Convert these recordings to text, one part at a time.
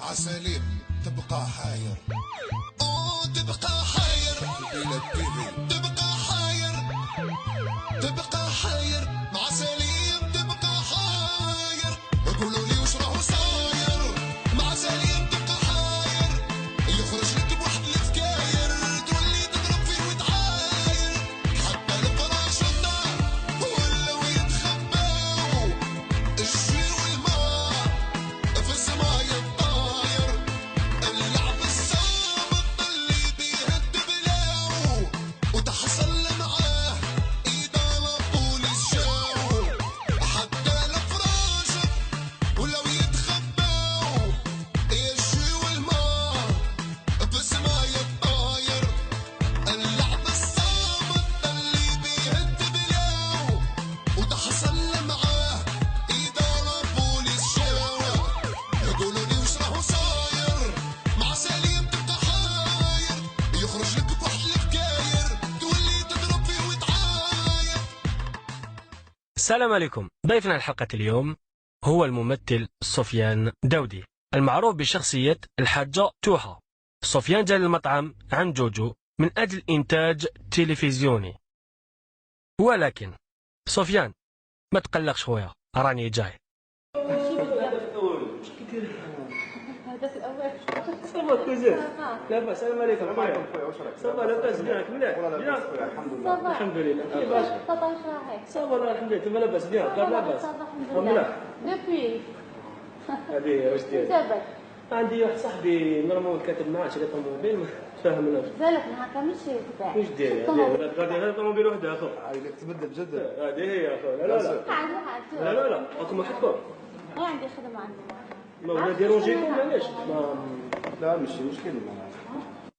مع سليم تبقى حاير، تبقى حاير بلاد تيفي، تبقى حاير، تبقى حاير مع سليم تبقى حاير. قولوا لي وش راهو صاير مع سليم تبقى حاير، يخرج لك بواحد الفكاير تولي تضرب فيه وتعاير. حتى الفراش والنار ولاو يتخباو، الجي والماء في السما يطاير. اللعب الصامت اللي بيهد بلاو، وتحصل معاه إدارة بوليس جاو. حتى الفراش ولو يتخباو، الجي والماء في السما يطاير. اللعب الصامت اللي بيهد بلاو، وتحصل معاه إدارة بوليس جاو. يقولوا لي وش راهو صاير مع سليم تبقى حاير، يخرج لك بواحد الفكاير تولي تضرب فيه وتعاير. السلام عليكم. ضيفنا الحلقة اليوم هو الممثل سفيان داودي، المعروف بشخصية الحاجة توحة. سفيان جاء للمطعم عن جوجو من أجل إنتاج تلفزيوني، ولكن سفيان ما تقلقش خويا، راني جاي. هذاك الأول صافا كوزين لاباس. السلام عليكم خويا. صافا لاباس بيانك مليح؟ الحمد لله. كيفاش؟ بابا واش راهي؟ صافا الله الحمد لله. تما لاباس بيان؟ دار لاباس؟ الحمد مليح. لله. دوبوي هذه واش دير؟ تابعك عندي واحد صاحبي نورمال كاتب معاه شري طوموبيل ما فاهمناش زالك ما كاملش تباع. واش دير. هذه غادي غير طوموبيل وحده اخو. تبدل جد. هذه هي اخو. لا لا لا قاعد لا لا لا راكم وحدكم. ما عندي خدمة عندي. ما ولا ديرونجيكم علاش؟ لا ماشي مشكل.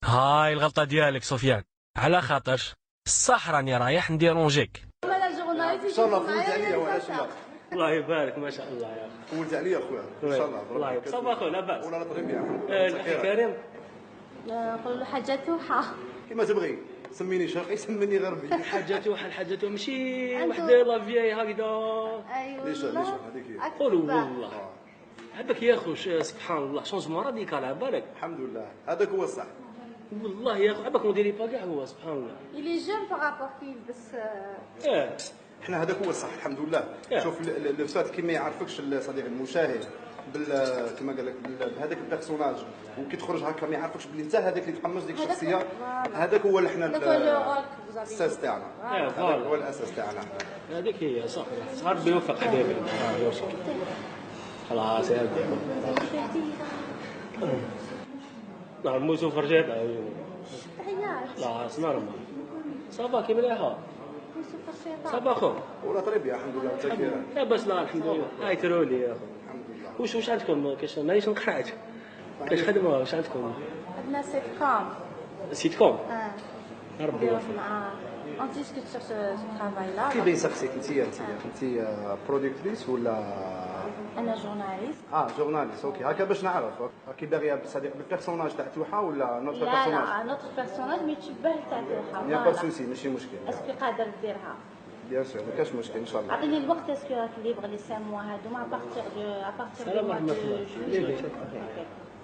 هاي الغلطة ديالك سفيان، على خاطرش الصح راني رايح نديرونجيك. انا جورناليست ان شاء الله فولت عليا وعلاش لا. الله يبارك ما شاء الله يا اخي. فولت عليا خويا ان شاء الله. الله يبارك. صافا اخو لاباس. ولا طريق بيان. الاخ كريم نقول له حاجة توحة. كيما تبغي سميني شرقي سميني غربي. الحاجات ماشي وحده لا فياي هكذا. ايوه ليش هذيك هي. قولوا والله عباك يا اخو سبحان الله شونجمون راديكال على بالك. الحمد لله هذاك هو الصح. والله يا اخو عباك مديري كاع هو سبحان الله. اللي جون بارابور كي بس اه احنا هذاك هو الصح الحمد لله. شوف الفات كي ما يعرفكش صديقي المشاهد كما قال لك بهذاك البيرسوناج، وكي تخرج هكا ما يعرفكش بلي انت هذاك اللي تحمس ديك الشخصيه. هذاك هو اللي حنا الاساس تاعنا. هذاك هو الاساس تاعنا. هذيك هي صح. ربي يوفق حبيبي. خلاص يا ودي. نعم موسو فرجات. لا نورمال. صافا كي مليحه. صافا اخو. ولا طريب يا الحمد لله. انت لا بس لا الحمد لله. هاي ترولي يا اخو. الحمد لله. وش عندكم كاش مانيش نقرعت كاش خدمه واش عندكم؟ عندنا سيت كوم. سيت كوم. ربي نديرو يوفق. مع اون ديسكوت سور سو ترافاي لا. كي بين سقسيك انت برودكتريس ولا انا جورناليست. جورناليست. اوكي هكا باش نعرف كي باغيه صديق بالبيرسوناج تاع توحه ولا نوتر بيرسوناج. لا نوتر بيرسوناج مي تشبه تاع توحة. يا با سوسي ماشي مشكل. اسكو قادر ديرها؟ بيان سور ما كاش مشكل ان شاء الله. اعطيني الوقت اسكو راك ليبر لي 5 موا هادو ما ابارتيغ سلام ورحمة الله.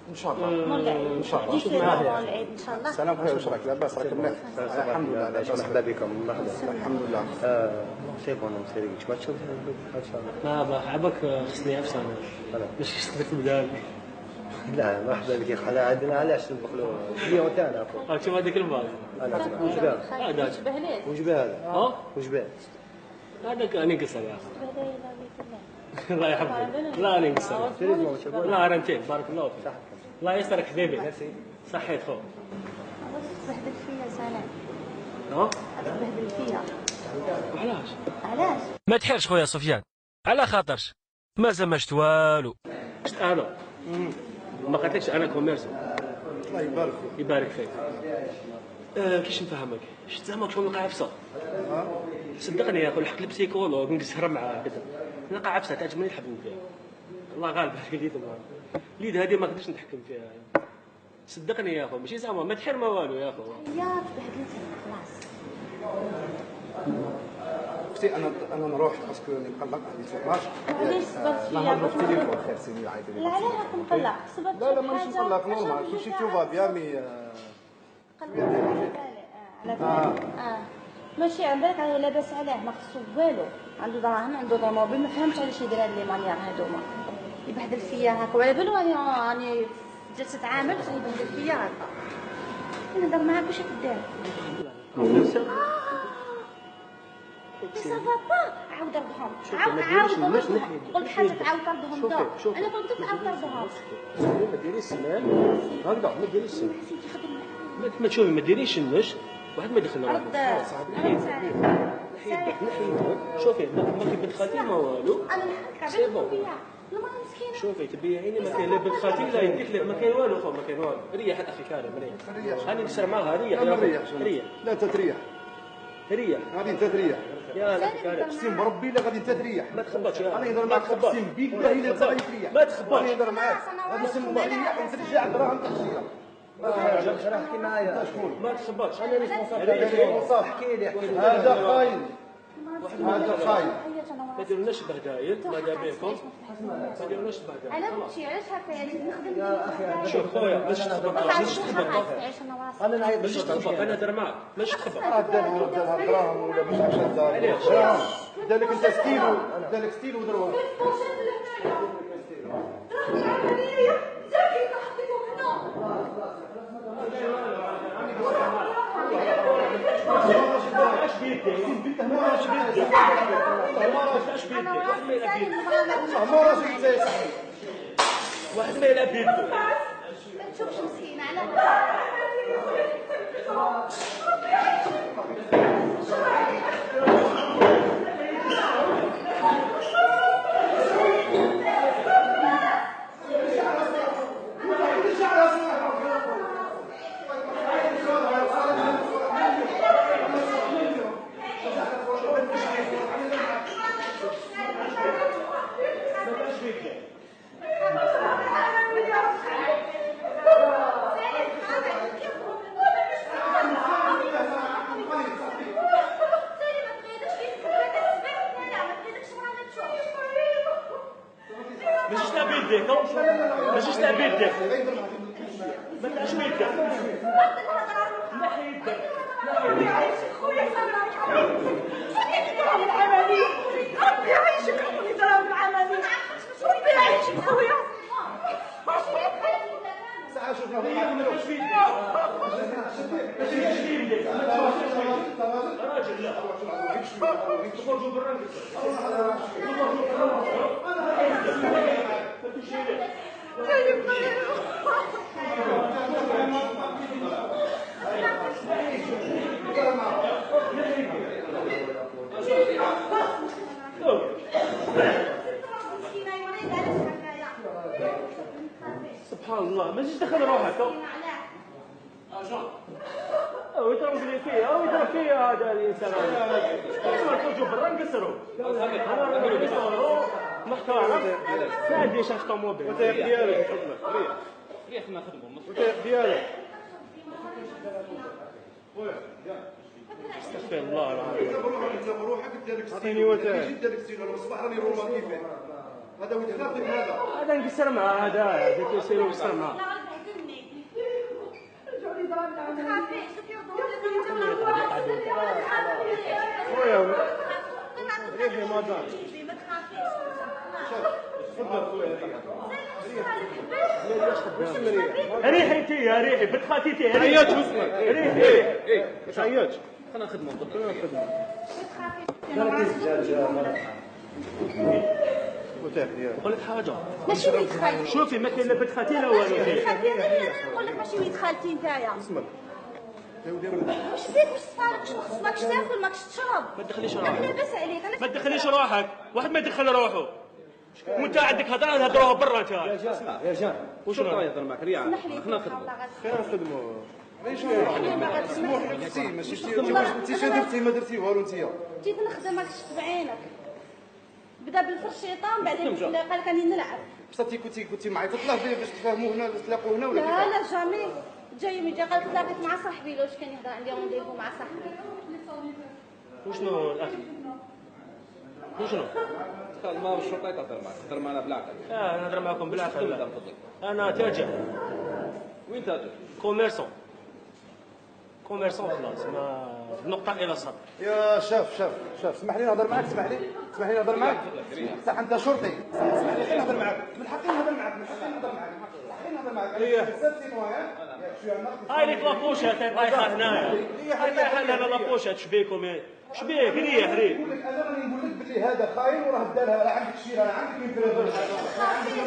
ان شاء الله. مولاي ان شاء الله. شوف معايا العيد ان شاء الله. سلام خويا واش راك لاباس راك مليح؟ الحمد لله لاباس. مرحبا بكم. الحمد لله. سي بون نسيريك ما تشوف ان شاء الله. ما عباك خصني عفسه انا باش كنت تبدا. لا مرحبا بك خلا عندنا علاش نبخلوا اليوم تاعنا راك شوف هذيك الباز انا وجبه هذاك تشبه ليه؟ وجبه هذا ها وجبه هذاك راني نقصر يا اخي. تشبه ليه لا بيت الله. الله يحفظك. لا راني نقصر. لا رانتين بارك الله فيك. الله يسرك حبيبي. صحيت خو. تبهدل فيا سلام. ها تبهدل فيا. وعلاش؟ علاش؟ ما تحيرش خويا سفيان، على خاطرش ما زمجت والو. شفت انا ما قلتلكش انا كوميرسي. الله يبارك فيك. يبارك فيك. كيش نفهمك شفت زعما شغل نلقى عفسه. صدقني يا اخو لحقت البسيكولوج نسهر معاه كذا نلقى عفسه تعجبني نحب فيها. الله غالب عليك اليد هذه ما نقدرش نتحكم فيها. صدقني يا اخو ماشي زعما ما تحير ما والو يا اخو. يا تبهدلت خلاص. اختي انا نروح باسكو راني مقلق عندي سوقاج. علاش صبرت فيا نهضروا باش في التليفون خير سيدي عايدي لا علاه راك مقلق صبرت لا في ماشي حاجة مقلق باش نورمال نوجد كلشي فيها توفا راسي. بيان مي قلبي على بالي على بالي ماشي على بالك على لاباس عليه ما خصو والو عنده دراهم عنده طوموبيل ما فهمتش علاش يدير هاد لي مانيير هادوما يبهدل فيا هكا وعلى بالو راني في جلسة عمل يبهدل فيا هكا نهضر معاك واش كدير صافا با عاود ردهم عاود قلت حاجه تعاود تردهم دار انا كنت تعاود تردهم ما ديريش السماء هكذا ما ديريش السماء سيدي خدم ما تشوفي ما ديريش النش واحد ما يدخل رد انا نحيدك شوفي ما كي بنت خالتي ما والو انا نحكي على بالك المرأة مسكينة شوفي تبيعيني ما كاين لا بنت خالتي لا يديك لا ما كاين والو فوق ما كاين والو ريح اخي كريم ريح هاني نسر معها ريح انا نريح ريح لا انت تريح ريح غادي انت تريح يا اخي كريم اقسم بربي لا غادي انت تريح ما تخبطش انا نهضر معاك اقسم بيك بالله الا انت غادي تريح ما تخبطش انا نهضر معاك غادي نسموها ريح وترجع دراهم تحشيه احكي معايا شكون ما تخبطش انا ريسبونسابل احكي لي هذا خاين هذا خاين ما ديروناش بهدايل ما دابيكم ما ديروناش بهدايل على كلشي علاش هكا يعني نخدم يا اخي شوف خويا باش تخبط باش تخبط انا نعيط باش تخبط انا نهضر معاك باش تخبط دارها دراهم ولا باش 10 دراهم دالك انت ستيلو دالك ستيلو ودروهم واحد ما يلعب بيدو ما تشوفش مسكينة على ماشيش تلعب بيديك ماشيش تلعب بيديك ما تلعبش بيديك نحي يدك ربي يعيشك ربي يضرب العملية ربي يعيشك خويا ساعه شفنا ماشي بيديك ماشي بيديك راجل لا تخرجوا برا سبحان الله ما تجيش تدخل روحك او يضرب لي فيها او يضرب فيها هذا الانسان هذا نخرجوا برا نكسروا انا نكسروا محترم ما عنديش اش طوموبيل وتايق ديالك خدمه ريح ما نخدموا وتايق ديالك استغفر الله العظيم انت بروحك دارك ستيلو دارك ستيلو انا الصباح راني رومانتي فيه هذا ويتخافك هذا نكسر معاه هذا كيسيروا يكسر معاه خويا ريحي مدام ريحي انت يا ريحي بنت خالتي انت عياش اسمك ريحي واش عياش خلينا نخدموا وتايق ديالك نقول لك حاجه ماشي وليد خالتي شوفي ما كاين لا بنت خالتي لا والو وليد خالتي انا نقول لك ماشي وليد خالتي نتايا اسمك واش فيك واش صارك شنو خصك ماكش تاكل ماكش تشرب ما تدخليش انا روحك لاباس عليك انا ما تدخليش روحك واحد ما يدخل روحه وانت عندك هضره نهضروها برا انت يا جان واش راه يهضر معك ريع اسمح لي خلينا نخدموا خير نخدموا سموح لك اختي ماشي انت شنو درتي ما درتي والو انت جيت نخدم ماكش بعينك بدا بالفرشيطه بعدين قال لك راني نلعب بصاتي كنتي معيطه طلع باش تفاهموا هنا تلاقوا هنا ولا لا لا جامي جاي يوم جا قال تلاقيت مع صاحبي لوش كان يهضر عندي رونديفو مع صاحبي وشنو الاكل وشنو؟ ما بالشرطه تهضر معك، تهضر معنا بالعقل. نهضر معكم بالعقل. لا تفضل. انا تاجر. وين تاجر؟ كوميرسون خلاص ما نقطة إلى السطر. يا شاف اسمح لي نهضر معك، اسمح لي نهضر معك. صح انت شرطي، اسمح لي نهضر معك، من حقي نهضر معك، هاي ليك لابوشات طايحة هنايا. هاي حل انا لابوشات شبيكم شبيك هري نقول لك انا راني نقول لك باللي هذا خاين وراه دارها، راه عندك شي، راه عندك من بريفور، عندك يا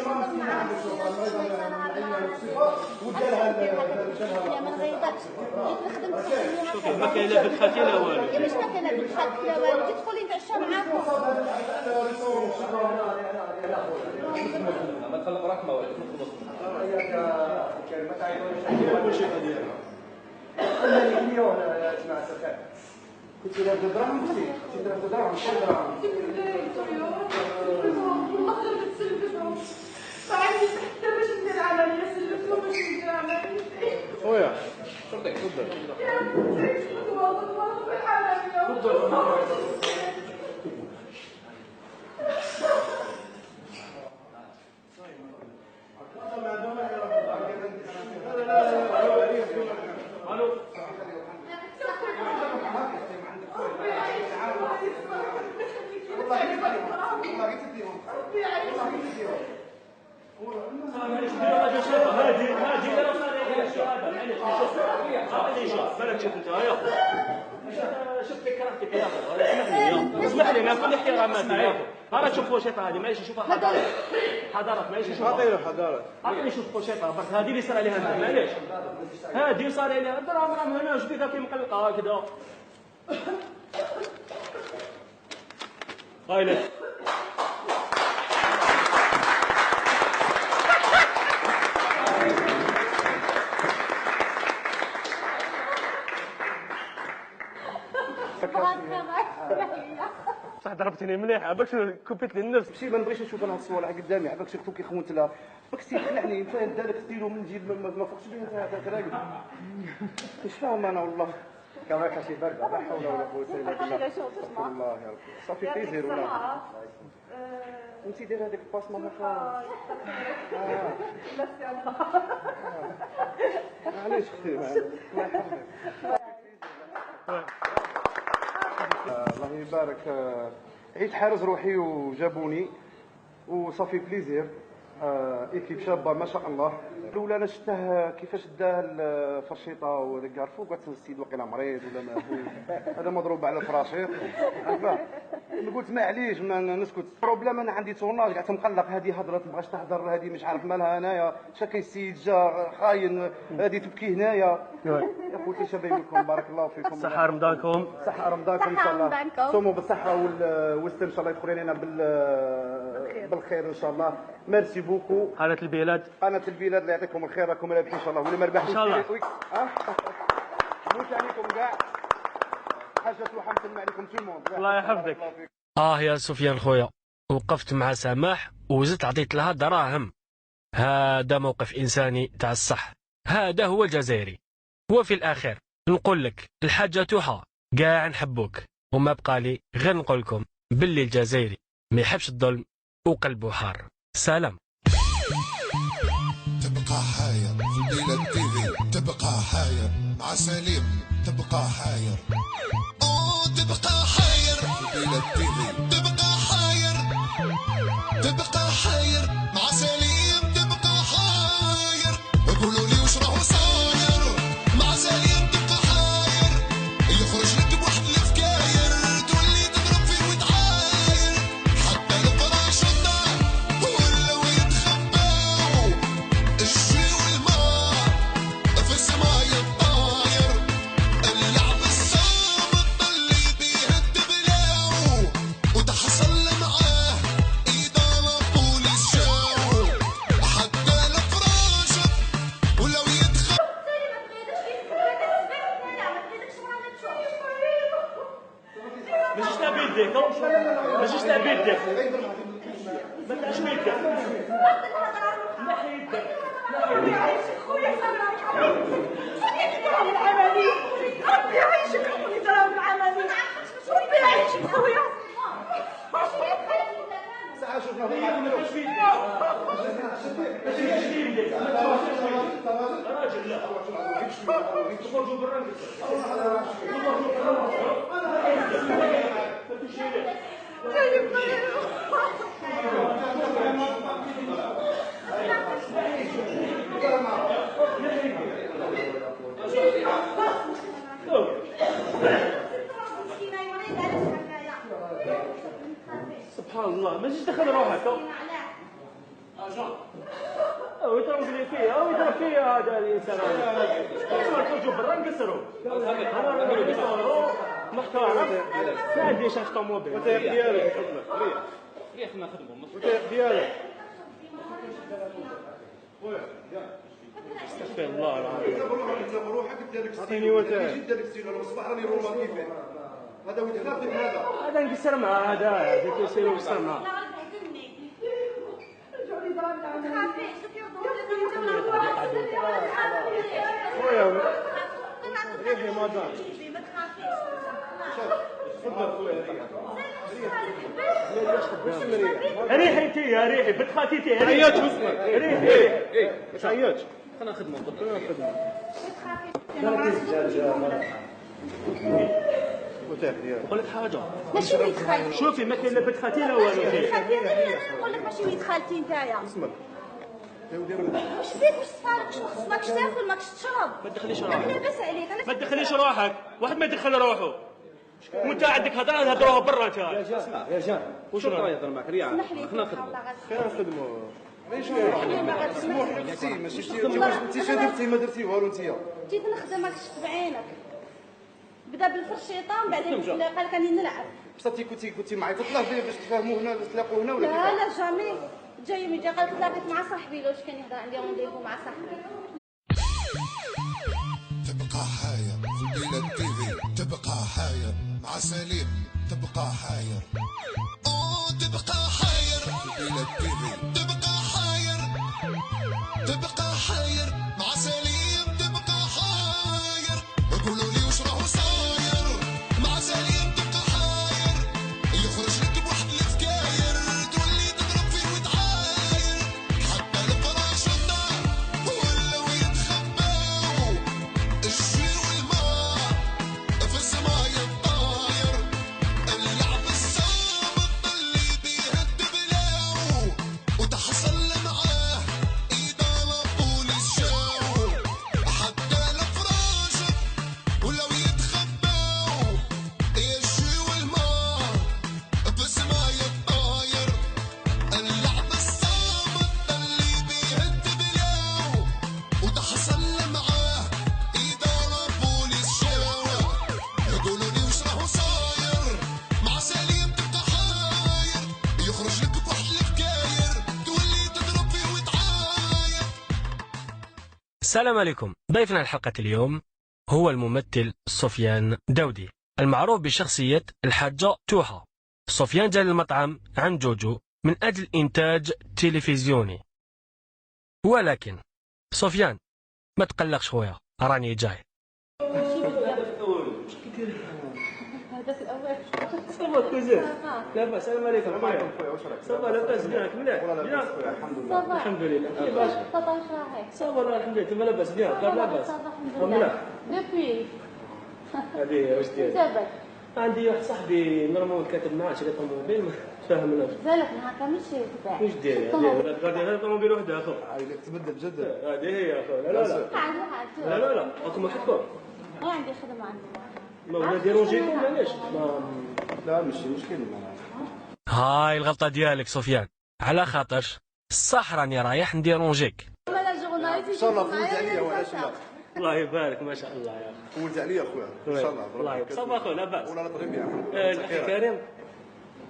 ما غيرتكش جيت نخدم شوفي ما كاين لا بالخاتي لا والو. يا باش ما كاين لا بالخاتي لا والو، جيت تدخلي نتعشى معاكم. ما تخلق راك ما والو نخلص. ما تعيطونيش كل شيء ديالها. انا مليون اسمع سفاح. كنت دابا دراهم كنت دابا دراهم شحال دراهم؟ والله غير تسلفتهم. ما عنديش حتى باش ندير عمليه، سلفتهم باش ندير عمليه. خويا شرطي تفضل. يا بنتي والله في العمليه. تفضل. شوف لي كرامتك يا اخي، اسمح لي مع كل احتراماتي. انا نشوف فوشيطه هذه معليش نشوفها حضارات معليش نشوفها حضارات. عطيني نشوف فوشيطه برك هذه اللي صار عليها انت معليش. هذه صار عليها دراهم هنا اش بيك كي مقلقه هكذا. هاي لك صح ضربتني مليح عباك كوبيت لي النفس. ماشي ما نبغيش نشوف انا الصوالح قدامي، عباك شي اختو كيخونت لها، باك تيخلعني انت دارك ستيلو من جيب ما فوقش بيه انت هذاك راقد. مش فاهم انا والله. كما شي برد لا حول ولا قوه الا بالله. والله يا ربي صافي بليزير والله. انت داير هذيك الباصمه هكا. معليش اختي الله يحفظك. الله يبارك. عيد حارس روحي وجابوني وصافي بليزير. ايكيب شابه ما شاء الله. الاولى انا شفته كيفاش داه الفرشيطه وذاك عرفوا قالت السيد وقيلا مريض ولا ما هذا مضروب على الفراشيط. قلت معليش ما نسكت. بروبليم انا عندي تورناج قعدت مقلق، هذه هضرت ما بغاش تهضر، هذه مش عارف مالها هنايا شاكي السيد جا خاين، هذه تبكي هنايا. يا خوتي شبابكم بارك الله فيكم. صحة رمضانكم. صحة رمضانكم ان شاء الله. صوموا بالصحة والسلام ان شاء الله يدخل علينا بالخير ان شاء الله. ميرسي بوكو. قناة البلاد. قناة البلاد الله يعطيكم الخير، راكم رابحين ان شاء الله ولا ما ربحتوش ان شاء الله. نموت عليكم كاع. حاجة توحى نسمع عليكم تو الموند. الله يحفظك. يا سفيان خويا، وقفت مع سماح وزدت عطيت لها دراهم. هذا موقف إنساني تاع الصح، هذا هو الجزائري. وفي الآخر نقول لك الحاجة توحى كاع نحبوك، وما بقى لي غير نقول لكم باللي الجزائري ما يحبش الظلم وقلبه حار. سلام. تبقى حاير في بلاد تيفي، تبقى حاير مع سليم، تبقى حاير. تبقى حاير في بلاد تيفي، تبقى حاير، تبقى حاير مع سليم، تبقى حاير. قولوا لي وش راهو صاير مع سليم، تبقى حاير. يخرج لك بواحد الفكاير تولي تضرب فيه وتعاير، حتى الفراشة ولاو يتخباو، الجوي والماء في السما يطاير، اللعب الصامت اللي بيه الدبلاو، وتحصل معاه إدارة بوليس جاو، حتى الفراشة ولو يتخباو. ماشيش تاع بيديك، ماشيش تاع بيديك. ما تعش بيدك. نحي يدك. ربي يعيشك خويا سلام. صديقني على العملية. ربي يعيشك خويا سلام العملية. ربي يعيشك خويا. ساعه شوفنا في العالم راجل لا تخرجوا برا سبحان الله ما تجيش دخل روحك او يضرب لي فيه او يضرب فيه هذا الانسان هذا تخرجوا برا نقصروا انا نقصروا محترم ما عنديش اش طوموبيل وتايق ديالك ريح خلينا نخدموا وتايق ديالك استغفر الله العظيم انت بروحك ديالك عطيني وتايق ديالك ستيل انا الصباح راني رومانتي فيه هذا ولد خاف من هذا هذا نقصر معاه هذا كيصير نقصر معاه خويا ريحي مدام ريحي انت يا ريحي بنت خالتي تعيطش واسمك ريحي ما تعيطش خلينا نخدموا وتايق ديالك نقول لك حاجه ماشي وليد خالتي شوفي ما كاين لا بنت خالتي لا والو وليد خالتي انا نقول لك ماشي وليد خالتي نتايا اسمك واش فيك واش صارك شنو خصك ماكش تاكل ماكش تشرب ما تدخليش انا روحك لاباس عليك انا ما تدخليش روحك واحد ما يدخل روحه وانت عندك هضره نهضروها برا انت اسمع يا جان وش راه يهضر معك رياح اسمح لي خلينا نخدموا خير نخدموا سموح لك اختي ماشي انت درتي ما درتي والو انت جيت نخدم ماكش بعينك بدا بالفرشيطه من بعدين قال لك راني نلعب بصاتي كنتي معايا تطلع باش تفهموا هنا تلاقوا هنا ولا لا لا جامي جاي من جا قالت تلاقيت مع صاحبي لو كان يهضر عندي رونديفو مع صاحبي تبقى حاير في بلاد تيفي تبقى حاير مع سليم تبقى حاير تبقى حاير في بلاد تيفي تبقى حاير تبقى حاير مع سليم تبقى حاير قولوا لي وش راهو صاير مع سليم تبقى حاير يخرج لك بواحد الفكاير تولي تضرب فيه وتعاير حتى الفراش الدار ولاو يتخباو الشي والماء في السماء يطاير اللعب الصامت اللي بيهد بلاو وتحصل معاه إدارة طول الشاو حتى الفراش ولو يتخباو الشي والماء في السماء يطاير اللعب الصامت اللي بيهد بلاو وتحصل معاه إدارة بوليس شاوة يقولوا لي وش راهو صاير مع سليم تبقى حاير يخرج لك بواحد الفكاير تولي تضرب فيه وتعاير. السلام عليكم. ضيفنا الحلقة اليوم هو الممثل سفيان داودي المعروف بشخصية الحاجة توحة. سفيان جاء للمطعم عن جوجو من أجل إنتاج تلفزيوني، ولكن سفيان ما تقلقش خويا راني جاي. هذاك الاول صافا كوزين لاباس السلام عليكم خويا صافا لاباس بيانك مليح الحمد لله صافا الحمد لله كيفاش صافا واش راهي صافا الحمد لله تما لاباس بيان دار لاباس صافا الحمد مليح لله دوبوي هذه واش دير دابا عندي واحد صاحبي نورمال كاتب معاه شري طوموبيل ما فاهمناش زالك نهار كامل شي تباع واش دير هذه غادي غير طوموبيل وحده اخو عايزك تبدل جد هذه هي اخو لا لا لا قاعد لا لا لا راكم وحدكم ما عندي خدمه عندي ما ديرونجيكم معليش لا ماشي مشكل هاي الغلطة ديالك سفيان، على خاطر الصح راني رايح نديرونجيك. لا جورناليست ان شاء الله فوت عليا وعلاش لا الله يبارك ما شاء الله يا اخي فوت عليا اخويا ان شاء الله الله يبارك صافا اخو لاباس ولا لا طريق بيان الاخي كريم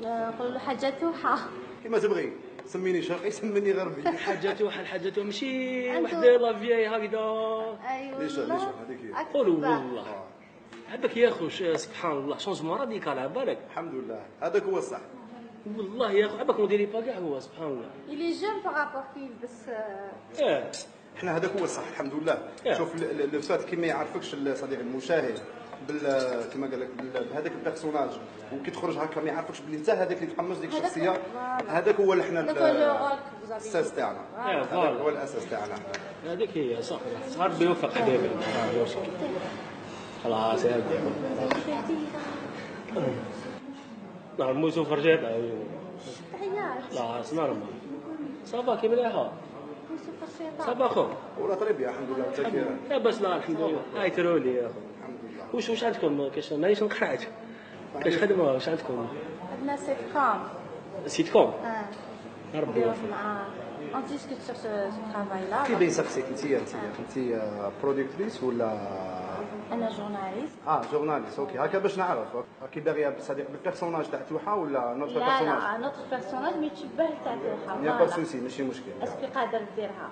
نقول له حاجه توحه كيما تبغي سميني شرقي سميني غربي الحاجة ماشي واحد لا فياي هكذا ايوه ليش هذيك هي قولوا والله عباك يا اخو سبحان الله شونجمون راديكال على بالك الحمد لله هذاك هو الصح والله يا اخو عباك مديري با كاع هو سبحان الله الي جون بارابور كيف بس اه احنا هذاك هو الصح الحمد لله يا. شوف الفات كيما يعرفكش صديقي المشاهد كما قال لك بهذاك البيرسوناج وكي تخرج هكا ما يعرفكش بلي انت هذاك اللي تحمس ديك الشخصيه. هذاك هو اللي حنا الاساس تاعنا، هذاك هو الاساس تاعنا. هذيك هي صح، ربي يوفق حبيبي. خلاص يا ودي نعم موسو فرجيت لا نورمال صافا كي مليحه صافا خو ولا طريبيا الحمد لله متكيره. لا بس لا الحمد لله هاي ترولي يا اخو. الحمد لله. واش عندكم كاش مانيش نقرعت كاش خدمه واش عندكم؟ عندنا سيت كوم. سيت كوم ربي نديرو يوفق. مع اون ديسكوت سور سو ترافاي لا. كي بين سقسيك انت برودكتريس ولا انا جورناليست. جورناليست. اوكي هكا باش نعرف كي باغي صديق بالبيرسوناج تاع توحه ولا نوتر لا بيرسوناج. لا نوتر بيرسوناج مي تشبه تاع توحه. يا با سوسي ماشي مشكل. اسكو قادر ديرها؟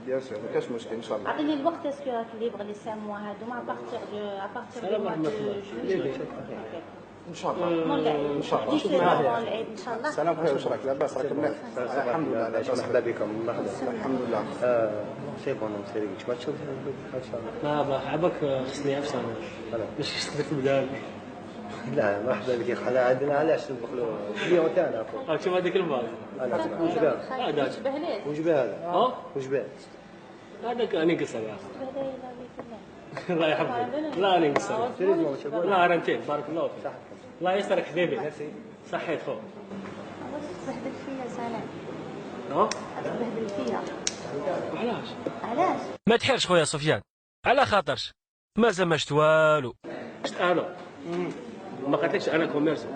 بيان سور ما كاش مشكل ان شاء الله. عطيني الوقت اسكو راك ليبر لي 5 موا هادوما ابارتيغ دو موا دو جويي. ان شاء الله مول العيد ان شاء الله. شوف معايا مول العيد ان شاء الله. سلام خويا واش راك لاباس راك مليح؟ الحمد لله لاباس. مرحبا بكم. مرحبا. الحمد لله. سي بون مسيري ما تشوف ان شاء الله. لا عباك خصني عفسه انا ماشي خصك تبدا. لا مرحبا بك خلا عندنا علاش نبخلوا الكليون تاعنا اخو. شوف هذيك الباز انا وجبه هذاك تشبه ليه؟ وجبه هذا ها وجبه هذاك انا نقصر يا اخي. تشبه ليه لا بيك الله يحفظك. لا انا نقصر لا رانتين بارك الله فيك. الله يسرك حبيبي صحيت خو. تبهدل فيا سلام. ها تبهدل فيا. علاش؟ علاش؟ ما تحيرش خويا سفيان، على خاطرش ما زمشت والو. شفت انا ما قلتلكش انا كوميرسو.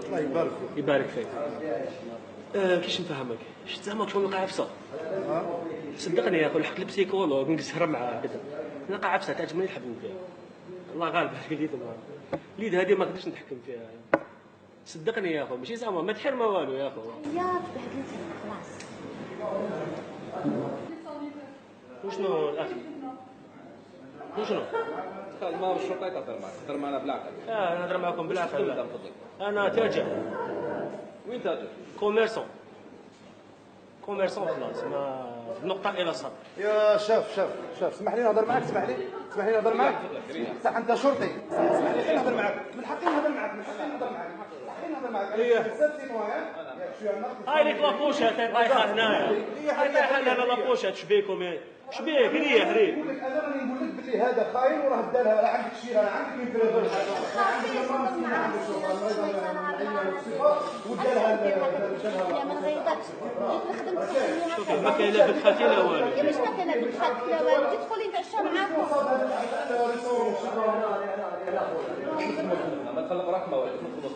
الله يبارك فيك. يبارك فيك. كيش نفهمك شفت زعما شغل نلقى عفسه. صدقني يا اخو الحق البسيكولوج نقصر معاه كذا نلقى عفسه تعجبني نحبهم فيها. الله غالب عليك اليد هذه ما نقدرش نتحكم فيها. صدقني يا اخو ماشي زعما ما تحير ما والو يا اخو. يا تبهدلتي خلاص. وشنو الاخي؟ وشنو؟ ما بالشرطه تهضر معك، تهضر معنا بالعقل. نهضر معكم بالعقل. من فضلك. انا تاجر وين تاجر؟ كوميرسون خلاص ما نقطه الى السطر. يا شاف اسمح لي نهضر معك. اسمح لي نهضر معك. صح انت شرطي. اسمح لي نهضر معك. من حقي نهضر معك. هاي ليك لابوشات طايحه هنايا. هاي طايحه لنا لابوشات شبيكم شبيك ريح نقول لك انا راني نقول لك باللي هذا خاين وراه دارها راه عندك شي راه عندك يمكن ما نغيظكش جيت نخدم شوفي ما كاين لا بالخاتي لا والو. يا مش ما كان بالخط لا والو جيت تقولي نتعشى معاكم. ما تخلق رحمه ولا تخلص.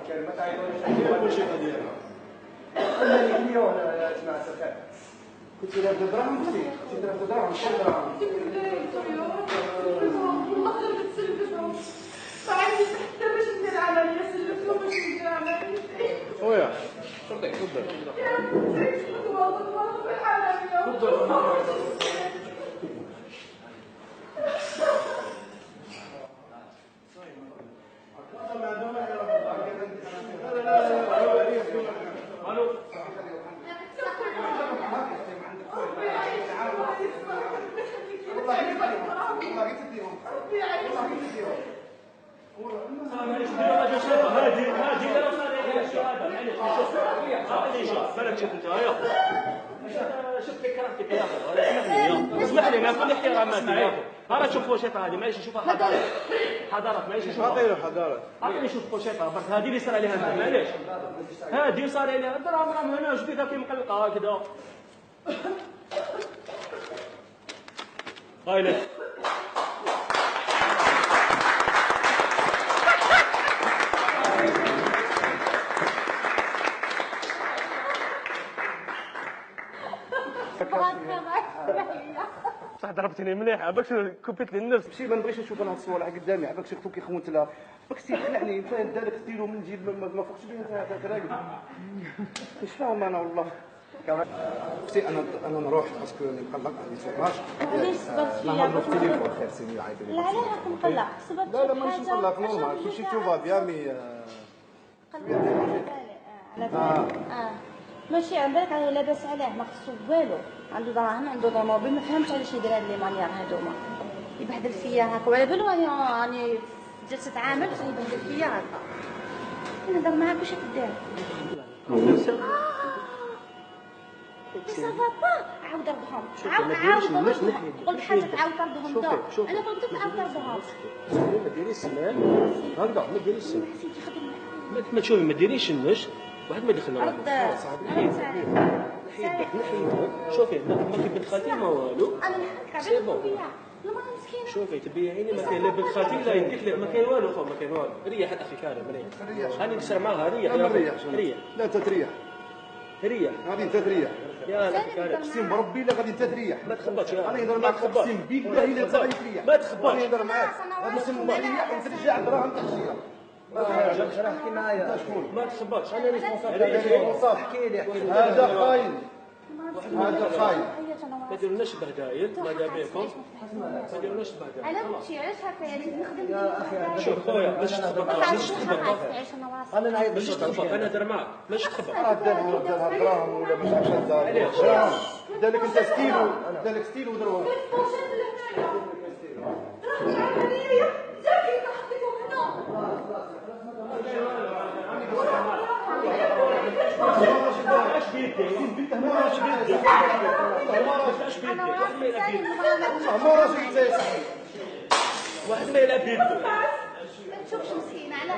ما تعيطونيش كل شيء ديالها. قلنا لي اليوم يا جماعه الخير. كنت دابا دراهم كنت دابا دراهم شحال دراهم؟ والله غير تسلفتهم. ما عنديش حتى باش ندير عمليه سلفتهم باش ندير عمليه. خويا شرطي تفضل. شوف لك كرهتك يا اخو. اسمح لي مع كل احتراماتي يا اخو. انا شوف فوشيطه هذه معليش نشوفها حضارات معليش نشوفها حضاره. عطيني شوف فوشيطه برك هذه اللي صار عليها انت معليش. هذه صار عليها الدراهم راهم هنا جبيتها كي مقلقه هكذا. هاي لك. صح ضربتني مليح عباك كبيت لي النفس. ماشي ما نبغيش نشوف انا الصور قدامي عباك شي خوك يخونت لها باك تيخلعني انت دارك ستيلو من جيب ما فوقش بيه انت راقد مش فاهم انا والله. اختي انا نروح باسكو مقلق عندي سوماج. علاش صبرت فيا؟ نهضروا في التليفون خير سيني عايد لا علاه راك مقلق صبرت. لا ماشي مقلق نورمال كلشي توفا بيان مي على بالي. ماشي على بالك عليه لاباس عليه ما خصو والو عنده دراهم عنده طوموبيل ما فهمتش علاش يدير هاد لي مانيير هادوما يبهدل فيا هكا وعلى بالو راني في جلسه عمل يبهدل فيا هكا. نهضر معاك واش تدير؟ سافا با عاود ردهم عاود قلت حاجه تعاود تردهم دور انا قلت تعاود تردهم. ما ديريش السمان هكذا ما ديريش السمان ما تشوفي ما ديريش النش واحد ما يدخل رد شوفي ما كاين بنت خالتي ما والو انا نحكي بها المرأة مسكينة. شوفي تبيعيني ما كاين لا بنت خالتي لا يديك لا ما كاين والو خو ما كاين والو. ريح اخي كارم ريح هاني نكسر معاها ريح ريح لا انت تريح ريح غادي انت تريح يا اخي كارم اقسم بربي لا غادي انت تريح ما تخبطش يا انا نهضر معاك اقسم بالله الا انت غادي تريح ما تخبطش انا نهضر معاك غادي نسمى ريح وترجع الدراهم تاع الشيره احكي معايا ما تخبطش انا ريسبونسابل احكي لي هذا خاين هذا خاين ما ديروناش بهدايل ما بيكم ما ديروناش بهدايل على كلشي علاش هكا يعني نخدم شوف خويا باش تخبط انا نعيط باش تخبط انا دار معاك باش تخبط دارها دراهم ولا مش عارف دراهم دالك انت ستيلو دالك ستيلو دروهم واحد ما يلعب بيدو ما تشوفش مسكينة على